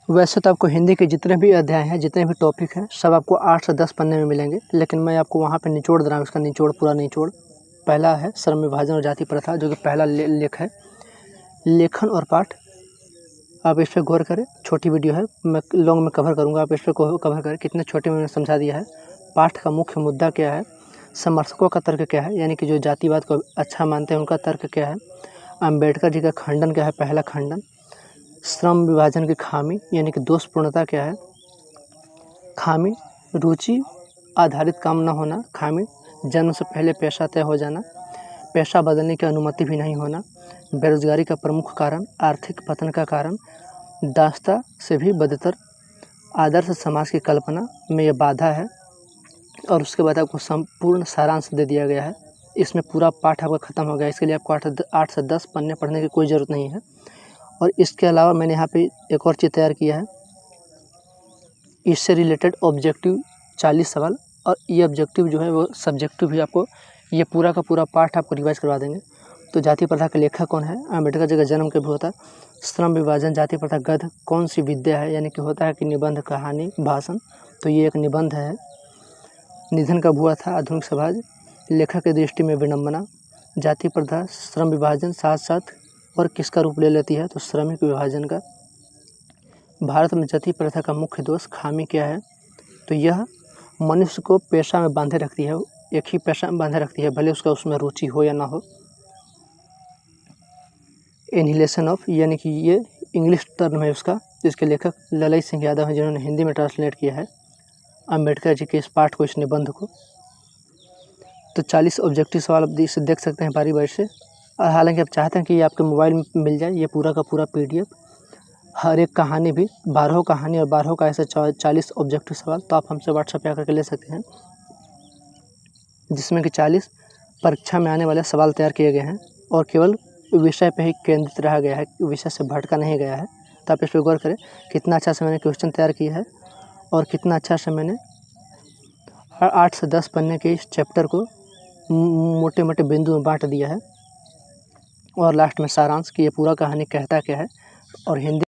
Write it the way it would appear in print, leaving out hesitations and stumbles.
वैसे तो आपको हिंदी के जितने भी अध्याय हैं, जितने भी टॉपिक हैं, सब आपको 8 से 10 पन्ने में मिलेंगे, लेकिन मैं आपको वहाँ पे निचोड़ दे रहा हूँ, इसका निचोड़ पूरा निचोड़। पहला है श्रम विभाजन और जाति प्रथा, जो कि पहला लेख है। लेखन और पाठ, आप इस पर गौर करें, छोटी वीडियो है, मैं लॉन्ग में कवर करूँगा, आप इस पर कवर करें, कितने छोटे में मैंने समझा दिया है। पाठ का मुख्य मुद्दा क्या है, समर्थकों का तर्क क्या है, यानी कि जो जातिवाद को अच्छा मानते हैं उनका तर्क क्या है, अम्बेडकर जी का खंडन क्या है, पहला खंडन, श्रम विभाजन की खामी यानी कि दोषपूर्णता क्या है, खामी रुचि आधारित काम न होना, खामी जन्म से पहले पेशा तय हो जाना, पेशा बदलने की अनुमति भी नहीं होना, बेरोजगारी का प्रमुख कारण, आर्थिक पतन का कारण, दास्ता से भी बदतर, आदर्श समाज की कल्पना में यह बाधा है। और उसके बाद आपको संपूर्ण सारांश दे दिया गया है। इसमें पूरा पाठ आपका ख़त्म हो गया, इसके लिए आपको 8 से 10 पन्ने पढ़ने की कोई ज़रूरत नहीं है। और इसके अलावा मैंने यहाँ पे एक और चीज़ तैयार किया है, इससे रिलेटेड ऑब्जेक्टिव 40 सवाल, और ये ऑब्जेक्टिव जो है वो सब्जेक्टिव भी आपको ये पूरा का पूरा पाठ आपको रिवाइज करवा देंगे। तो जाति प्रथा के लेखक कौन है, अम्बेडकर जी का जन्म कब हुआ था, श्रम विभाजन, जाति प्रथा, गद्य कौन सी विद्या है, यानी कि होता है कि निबंध, कहानी, भाषण, तो ये एक निबंध है। निधन कब हुआ था, आधुनिक समाज, लेखक की दृष्टि में विडंबना, जाति प्रथा, श्रम विभाजन साथ साथ और किसका रूप ले लेती है, तो श्रमिक विभाजन का। भारत में जाति प्रथा का मुख्य दोष, खामी क्या है, तो यह मनुष्य को पेशा में बांधे रखती है, एक ही पेशा में बांधे रखती है, भले उसका उसमें रुचि हो या ना हो। एनिहिलेशन ऑफ, यानी कि ये इंग्लिश टर्म है उसका, जिसके लेखक ललई सिंह यादव हैं, जिन्होंने हिंदी में ट्रांसलेट किया है अम्बेडकर जी के इस पाठ को, इस निबंध को। तो 40 ऑब्जेक्टिव सवाल आप इसे देख सकते हैं बारी बारी से। हालांकि आप चाहते हैं कि ये आपके मोबाइल में मिल जाए, ये पूरा का पूरा PDF, हर एक कहानी भी, 12 कहानी और 12 का ऐसे 40 ऑब्जेक्टिव सवाल, तो आप हमसे व्हाट्सएप पे आकर के ले सकते हैं, जिसमें कि 40 परीक्षा में आने वाले सवाल तैयार किए गए हैं और केवल विषय पे ही केंद्रित रहा गया है, विषय से भटका नहीं गया है। तो आप इस पर गौर करें, कितना अच्छा से मैंने क्वेश्चन तैयार किया है और कितना अच्छा से मैंने 8 से 10 पन्ने के इस चैप्टर को मोटे मोटे बिंदु में बांट दिया है। और लास्ट में सारांश कि ये पूरा कहानी कहता क्या है, और हिंदी